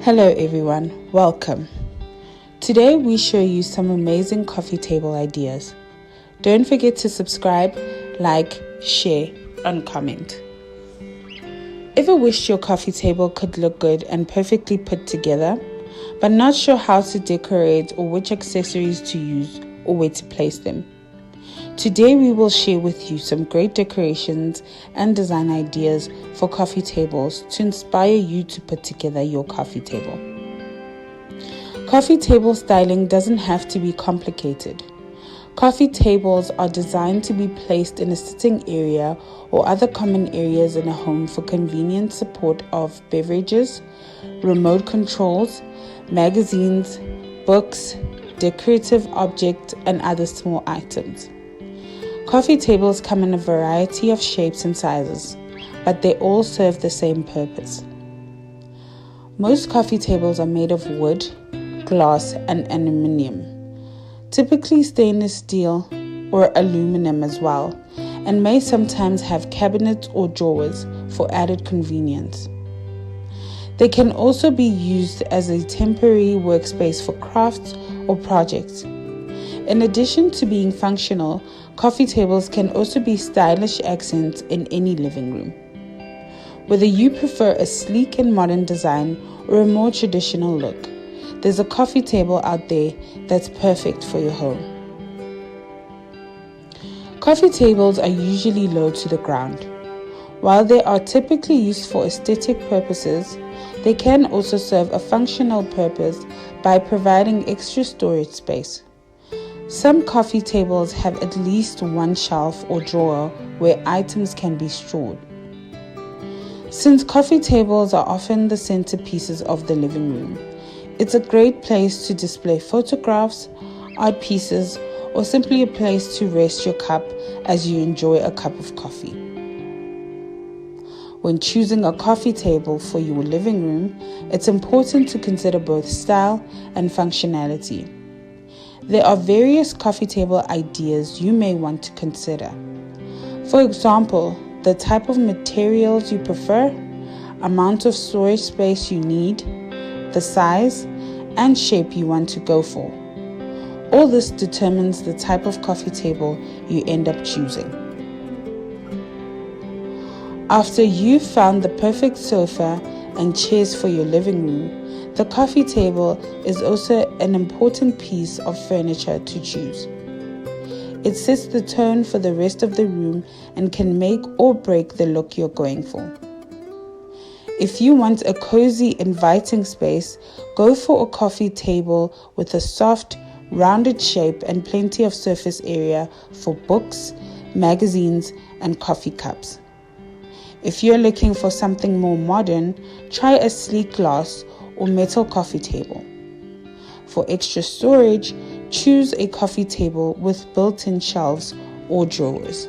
Hello everyone, welcome. Today we show you some amazing coffee table ideas. Don't forget to subscribe, like, share, and comment. Ever wished your coffee table could look good and perfectly put together, but not sure how to decorate or which accessories to use or where to place them? Today we will share with you some great decorations and design ideas for coffee tables to inspire you to put together your coffee table. Coffee table styling doesn't have to be complicated. Coffee tables are designed to be placed in a sitting area or other common areas in a home for convenient support of beverages, remote controls, magazines, books, decorative objects, and other small items. Coffee tables come in a variety of shapes and sizes, but they all serve the same purpose. Most coffee tables are made of wood, glass, and aluminium, typically stainless steel or aluminum as well, and may sometimes have cabinets or drawers for added convenience. They can also be used as a temporary workspace for crafts or projects. In addition to being functional, coffee tables can also be stylish accents in any living room. Whether you prefer a sleek and modern design or a more traditional look, there's a coffee table out there that's perfect for your home. Coffee tables are usually low to the ground. While they are typically used for aesthetic purposes, they can also serve a functional purpose by providing extra storage space. Some coffee tables have at least one shelf or drawer where items can be stored. Since coffee tables are often the centerpieces of the living room, it's a great place to display photographs, art pieces, or simply a place to rest your cup as you enjoy a cup of coffee. When choosing a coffee table for your living room, it's important to consider both style and functionality. There are various coffee table ideas you may want to consider. For example, the type of materials you prefer, amount of storage space you need, the size and shape you want to go for. All this determines the type of coffee table you end up choosing. After you've found the perfect sofa and chairs for your living room, the coffee table is also an important piece of furniture to choose. It sets the tone for the rest of the room and can make or break the look you're going for. If you want a cozy, inviting space, go for a coffee table with a soft, rounded shape and plenty of surface area for books, magazines, and coffee cups. If you're looking for something more modern, try a sleek glass or metal coffee table. For extra storage, choose a coffee table with built-in shelves or drawers.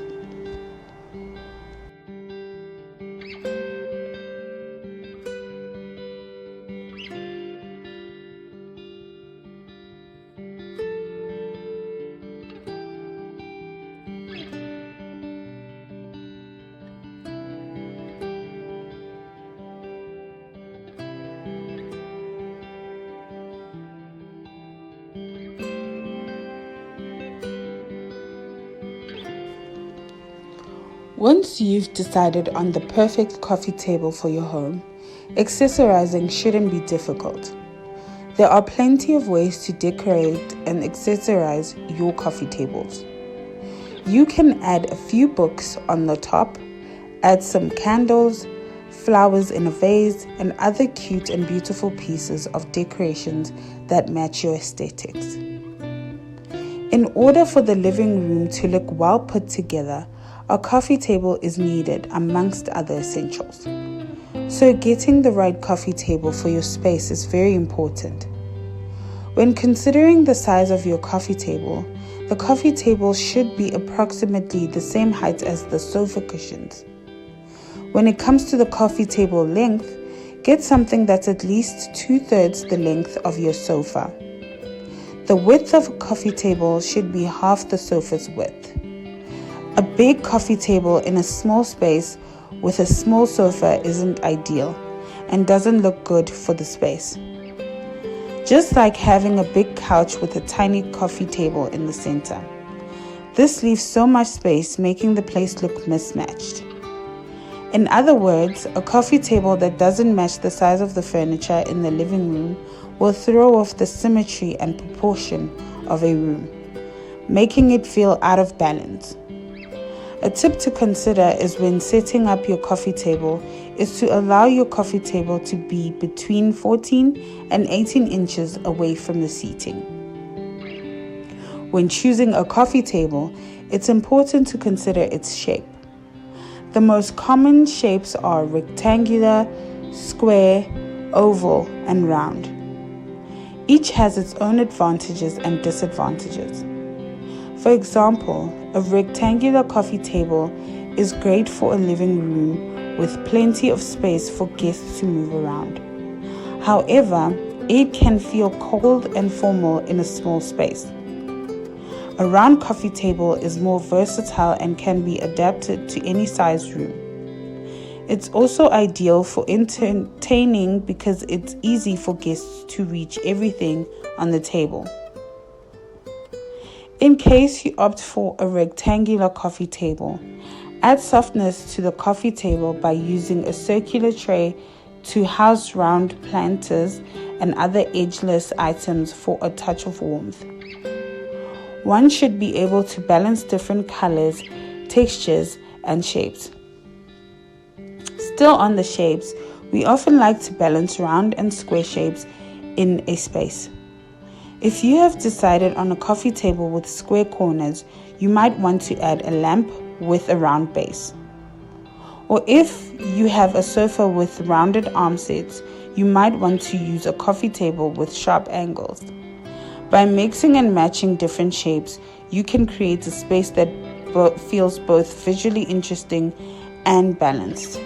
Once you've decided on the perfect coffee table for your home, accessorizing shouldn't be difficult. There are plenty of ways to decorate and accessorize your coffee tables. You can add a few books on the top, add some candles, flowers in a vase, and other cute and beautiful pieces of decorations that match your aesthetics. In order for the living room to look well put together, a coffee table is needed amongst other essentials. So getting the right coffee table for your space is very important. When considering the size of your coffee table, the coffee table should be approximately the same height as the sofa cushions. When it comes to the coffee table length, get something that's at least 2/3 the length of your sofa. The width of a coffee table should be half the sofa's width. A big coffee table in a small space with a small sofa isn't ideal and doesn't look good for the space. just like having a big couch with a tiny coffee table in the center. This leaves so much space, making the place look mismatched. In other words, a coffee table that doesn't match the size of the furniture in the living room will throw off the symmetry and proportion of a room, making it feel out of balance. A tip to consider is when setting up your coffee table is to allow your coffee table to be between 14 and 18 inches away from the seating. When choosing a coffee table, it's important to consider its shape. The most common shapes are rectangular, square, oval, and round. Each has its own advantages and disadvantages. For example, a rectangular coffee table is great for a living room with plenty of space for guests to move around. However, it can feel cold and formal in a small space. A round coffee table is more versatile and can be adapted to any size room. It's also ideal for entertaining because it's easy for guests to reach everything on the table. In case you opt for a rectangular coffee table, add softness to the coffee table by using a circular tray to house round planters and other edgeless items for a touch of warmth. One should be able to balance different colors, textures, and shapes. Still on the shapes, we often like to balance round and square shapes in a space. If you have decided on a coffee table with square corners, you might want to add a lamp with a round base. Or if you have a sofa with rounded armsets, you might want to use a coffee table with sharp angles. By mixing and matching different shapes, you can create a space that feels both visually interesting and balanced.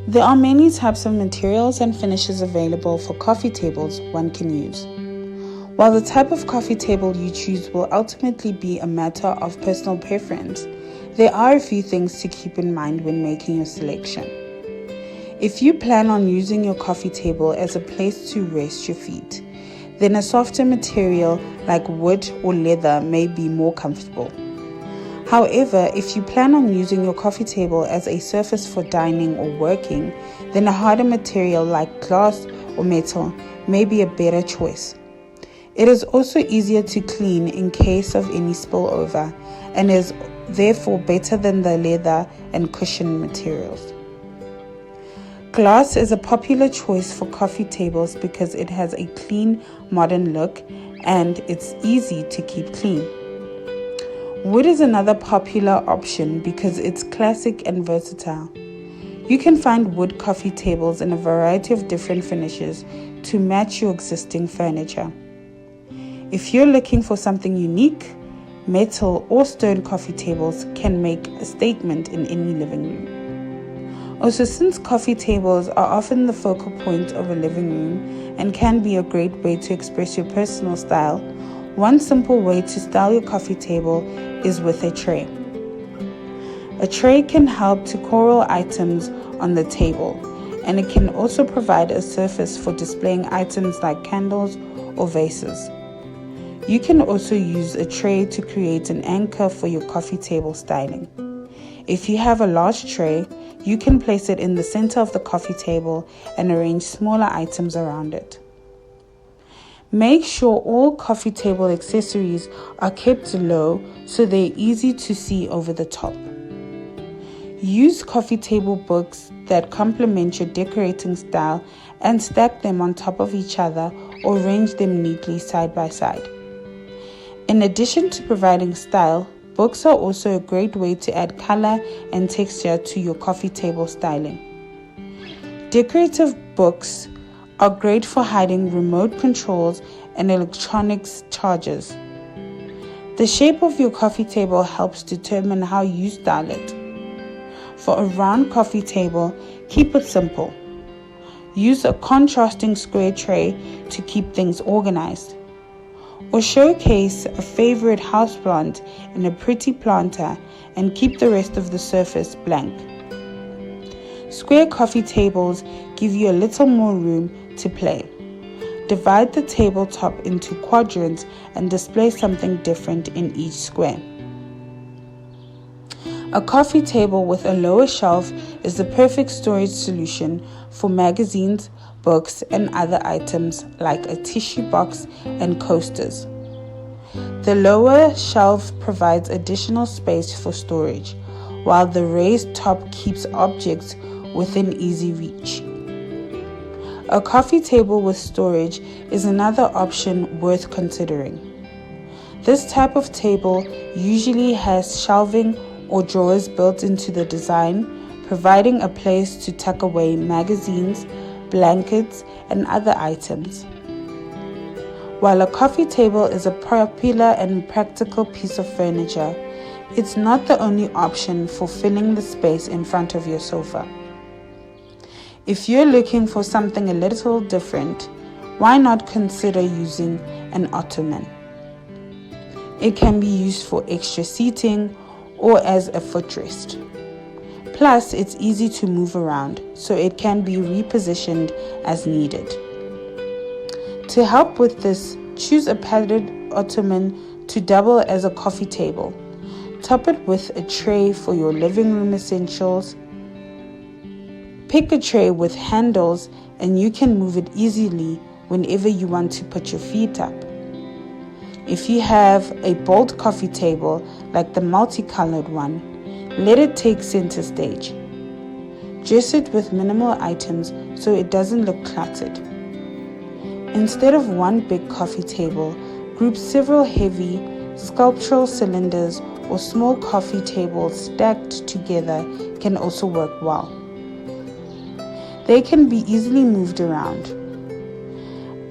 There are many types of materials and finishes available for coffee tables one can use. While the type of coffee table you choose will ultimately be a matter of personal preference, there are a few things to keep in mind when making your selection. If you plan on using your coffee table as a place to rest your feet, then a softer material like wood or leather may be more comfortable. However, if you plan on using your coffee table as a surface for dining or working, then a harder material like glass or metal may be a better choice. It is also easier to clean in case of any spillover and is therefore better than the leather and cushion materials. Glass is a popular choice for coffee tables because it has a clean, modern look and it's easy to keep clean. Wood is another popular option because it's classic and versatile. You can find wood coffee tables in a variety of different finishes to match your existing furniture. If you're looking for something unique, metal or stone coffee tables can make a statement in any living room. Also, since coffee tables are often the focal point of a living room and can be a great way to express your personal style, one simple way to style your coffee table is with a tray. A tray can help to coral items on the table, and it can also provide a surface for displaying items like candles or vases. You can also use a tray to create an anchor for your coffee table styling. If you have a large tray, you can place it in the center of the coffee table and arrange smaller items around it. Make sure all coffee table accessories are kept low so they're easy to see over the top. Use coffee table books that complement your decorating style and stack them on top of each other or arrange them neatly side by side. In addition to providing style, books are also a great way to add color and texture to your coffee table styling. Decorative books are great for hiding remote controls and electronics chargers. The shape of your coffee table helps determine how you style it. For a round coffee table, keep it simple. Use a contrasting square tray to keep things organized. Or showcase a favorite houseplant in a pretty planter and keep the rest of the surface blank. Square coffee tables give you a little more room to play. Divide the tabletop into quadrants and display something different in each square. A coffee table with a lower shelf is the perfect storage solution for magazines, books, and other items like a tissue box and coasters. The lower shelf provides additional space for storage, while the raised top keeps objects within easy reach. A coffee table with storage is another option worth considering. This type of table usually has shelving or drawers built into the design, providing a place to tuck away magazines, blankets, and other items. While a coffee table is a popular and practical piece of furniture, it's not the only option for filling the space in front of your sofa. If you're looking for something a little different, why not consider using an ottoman? It can be used for extra seating or as a footrest. Plus, it's easy to move around, so it can be repositioned as needed. To help with this, choose a padded ottoman to double as a coffee table. Top it with a tray for your living room essentials. Pick a tray with handles and you can move it easily whenever you want to put your feet up. If you have a bold coffee table like the multicolored one, let it take center stage. Dress it with minimal items so it doesn't look cluttered. Instead of one big coffee table, group several heavy, sculptural cylinders or small coffee tables stacked together can also work well. They can be easily moved around.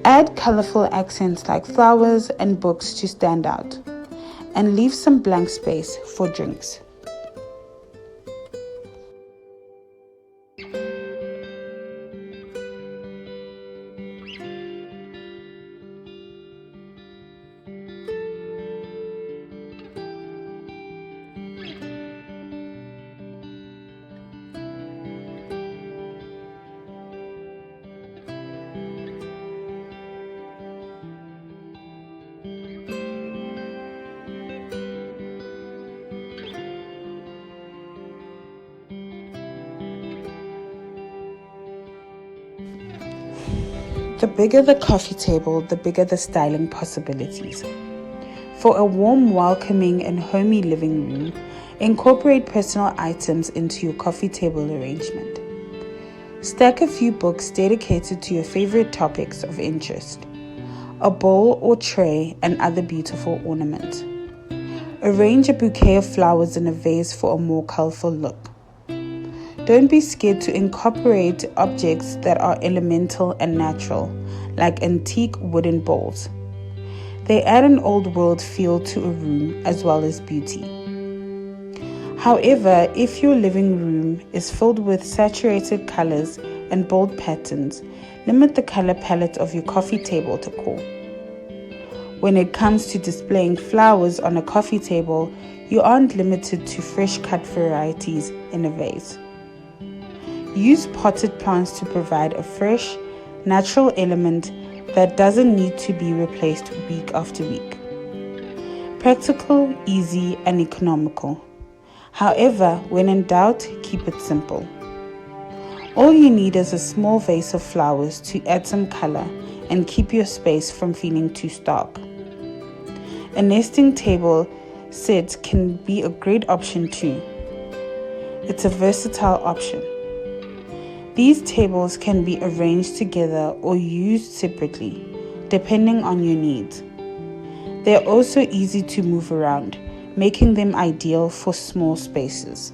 Add colorful accents like flowers and books to stand out, and leave some blank space for drinks. The bigger the coffee table, the bigger the styling possibilities. For a warm, welcoming, and homey living room, incorporate personal items into your coffee table arrangement. Stack a few books dedicated to your favorite topics of interest, a bowl or tray, and other beautiful ornaments. Arrange a bouquet of flowers in a vase for a more colorful look. Don't be scared to incorporate objects that are elemental and natural, like antique wooden bowls. They add an old world feel to a room as well as beauty. However, if your living room is filled with saturated colors and bold patterns, limit the color palette of your coffee table decor. When it comes to displaying flowers on a coffee table, you aren't limited to fresh cut varieties in a vase. Use potted plants to provide a fresh, natural element that doesn't need to be replaced week after week. Practical, easy, and economical. However, when in doubt, keep it simple. All you need is a small vase of flowers to add some color and keep your space from feeling too stark. A nesting table set can be a great option too. It's a versatile option. These tables can be arranged together or used separately, depending on your needs. They're also easy to move around, making them ideal for small spaces.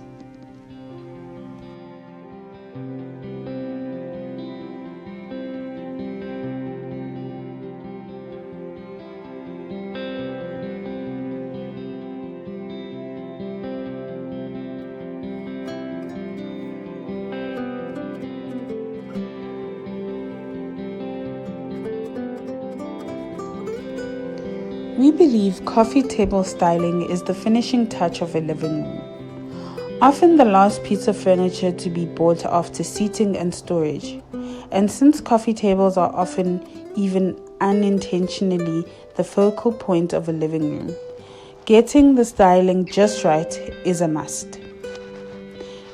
We believe coffee table styling is the finishing touch of a living room. Often the last piece of furniture to be bought after seating and storage. And since coffee tables are often, even unintentionally, the focal point of a living room, getting the styling just right is a must.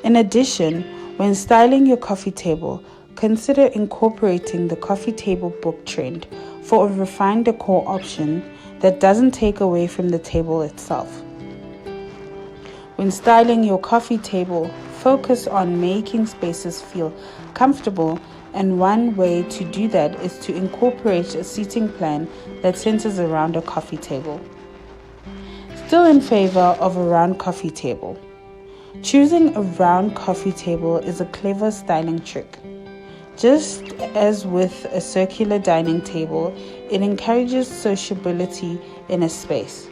In addition, when styling your coffee table, consider incorporating the coffee table book trend for a refined decor option that doesn't take away from the table itself. When styling your coffee table, focus on making spaces feel comfortable, and one way to do that is to incorporate a seating plan that centers around a coffee table. Still in favor of a round coffee table. Choosing a round coffee table is a clever styling trick. Just as with a circular dining table, it encourages sociability in a space.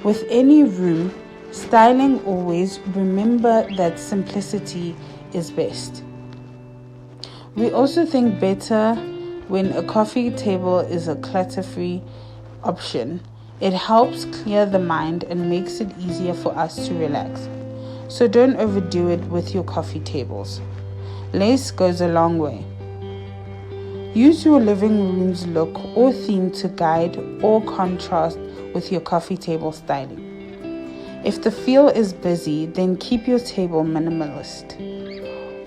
With any room, styling always remember that simplicity is best. We also think better when a coffee table is a clutter-free option. It helps clear the mind and makes it easier for us to relax. So don't overdo it with your coffee tables. Lace goes a long way. Use your living room's look or theme to guide or contrast with your coffee table styling. If the feel is busy, then keep your table minimalist.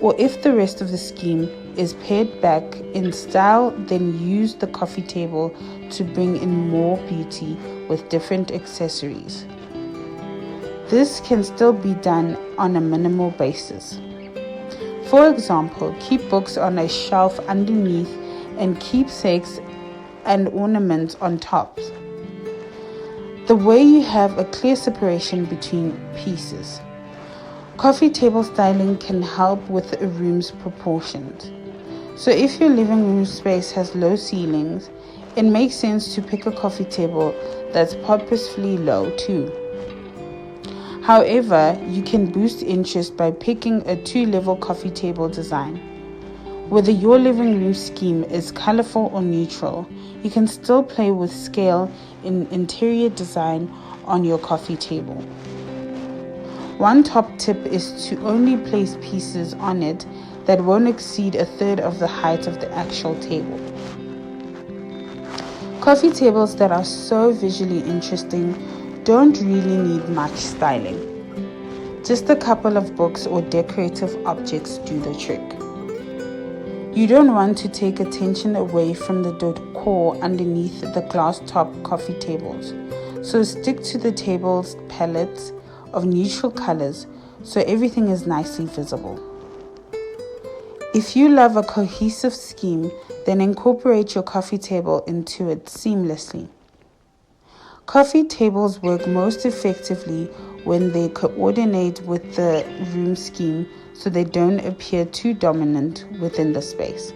Or if the rest of the scheme is pared back in style, then use the coffee table to bring in more beauty with different accessories. This can still be done on a minimal basis. For example, keep books on a shelf underneath and keepsakes and ornaments on top. The way you have a clear separation between pieces. Coffee table styling can help with a room's proportions. So if your living room space has low ceilings, it makes sense to pick a coffee table that's purposefully low too. However, you can boost interest by picking a 2-level coffee table design. Whether your living room scheme is colorful or neutral, you can still play with scale in interior design on your coffee table. One top tip is to only place pieces on it that won't exceed a third of the height of the actual table. Coffee tables that are so visually interesting don't really need much styling. Just a couple of books or decorative objects do the trick. You don't want to take attention away from the decor underneath the glass top coffee tables, so stick to the table's palettes of neutral colors so everything is nicely visible. If you love a cohesive scheme, then incorporate your coffee table into it seamlessly. Coffee tables work most effectively when they coordinate with the room scheme so they don't appear too dominant within the space.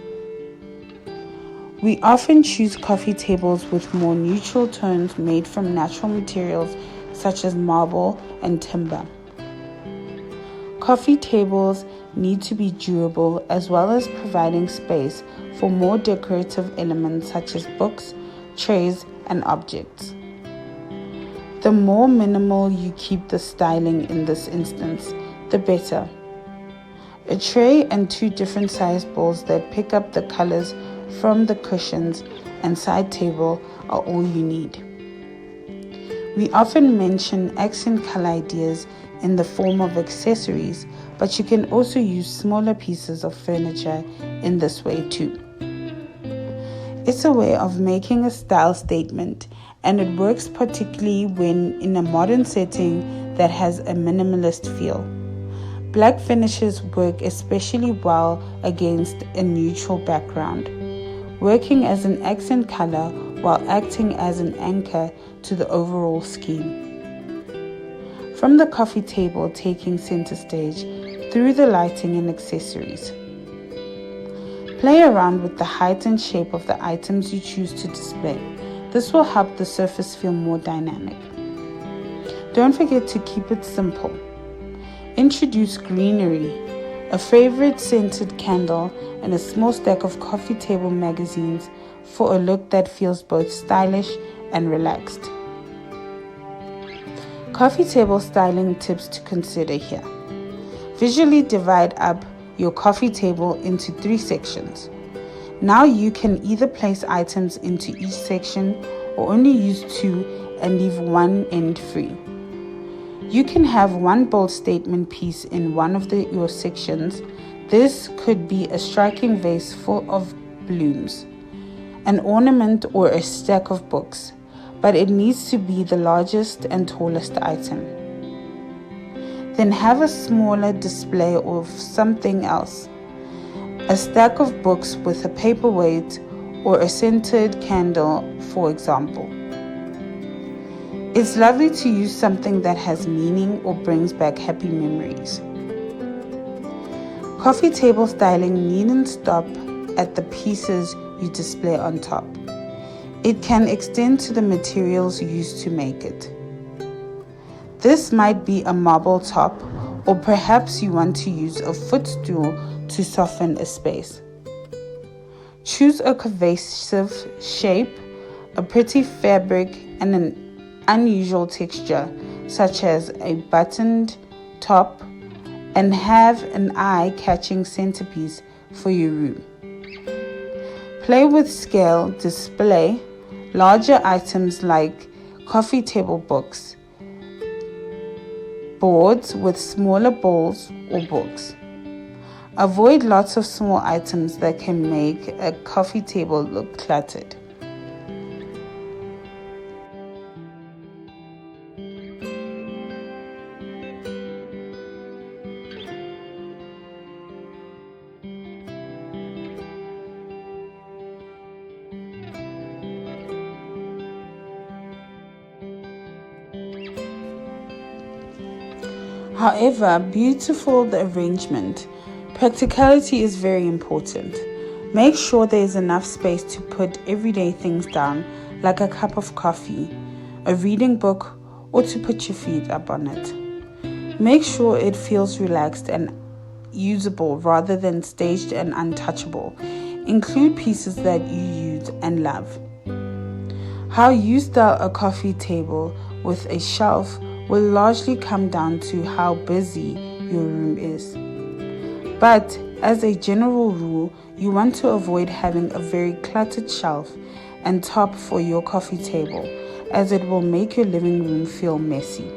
We often choose coffee tables with more neutral tones made from natural materials such as marble and timber. Coffee tables need to be durable as well as providing space for more decorative elements such as books, trays, and objects. The more minimal you keep the styling in this instance, the better. A tray and 2 different size bowls that pick up the colors from the cushions and side table are all you need. We often mention accent color ideas in the form of accessories, but you can also use smaller pieces of furniture in this way too. It's a way of making a style statement, and it works particularly when in a modern setting that has a minimalist feel. Black finishes work especially well against a neutral background, working as an accent color while acting as an anchor to the overall scheme. From the coffee table taking center stage through the lighting and accessories. Play around with the height and shape of the items you choose to display. This will help the surface feel more dynamic. Don't forget to keep it simple. Introduce greenery, a favorite scented candle, and a small stack of coffee table magazines for a look that feels both stylish and relaxed. Coffee table styling tips to consider here. Visually divide up your coffee table into 3 sections. Now you can either place items into each section or only use 2 and leave one end free. You can have one bold statement piece in one of your sections. This could be a striking vase full of blooms, an ornament, or a stack of books, but it needs to be the largest and tallest item. Then have a smaller display of something else, a stack of books with a paperweight or a scented candle, for example. It's lovely to use something that has meaning or brings back happy memories. Coffee table styling needn't stop at the pieces you display on top. It can extend to the materials used to make it. This might be a marble top, or perhaps you want to use a footstool to soften a space. Choose a cohesive shape, a pretty fabric, and an unusual texture, such as a buttoned top, and have an eye-catching centerpiece for your room. Play with scale, display larger items like coffee table books, boards with smaller bowls or books. Avoid lots of small items that can make a coffee table look cluttered. However beautiful the arrangement, practicality is very important. Make sure there is enough space to put everyday things down, like a cup of coffee, a reading book, or to put your feet up on it. Make sure it feels relaxed and usable rather than staged and untouchable. Include pieces that you use and love. How you style a coffee table with a shelf will largely come down to how busy your room is. But as a general rule, you want to avoid having a very cluttered shelf and top for your coffee table, as it will make your living room feel messy.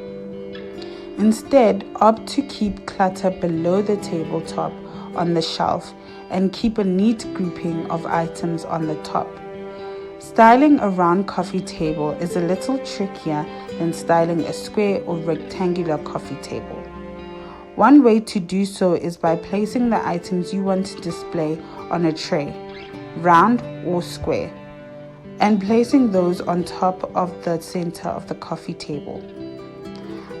Instead, opt to keep clutter below the tabletop on the shelf and keep a neat grouping of items on the top. Styling a round coffee table is a little trickier than styling a square or rectangular coffee table. One way to do so is by placing the items you want to display on a tray, round or square, and placing those on top of the center of the coffee table.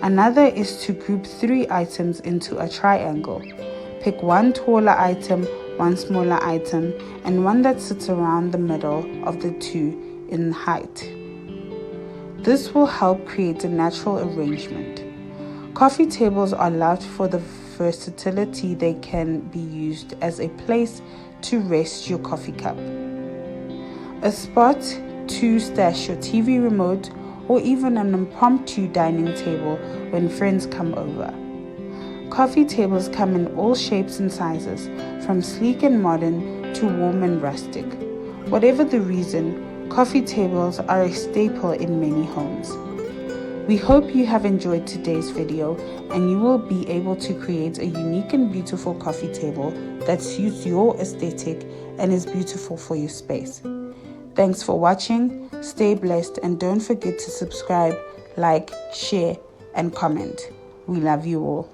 Another is to group 3 items into a triangle. Pick one taller item, one smaller item, and one that sits around the middle of the 2 in height. This will help create a natural arrangement. Coffee tables are loved for the versatility they can be used as a place to rest your coffee cup, a spot to stash your TV remote, or even an impromptu dining table when friends come over. Coffee tables come in all shapes and sizes, from sleek and modern to warm and rustic. Whatever the reason, coffee tables are a staple in many homes. We hope you have enjoyed today's video and you will be able to create a unique and beautiful coffee table that suits your aesthetic and is beautiful for your space. Thanks for watching, stay blessed, and don't forget to subscribe, like, share, and comment. We love you all.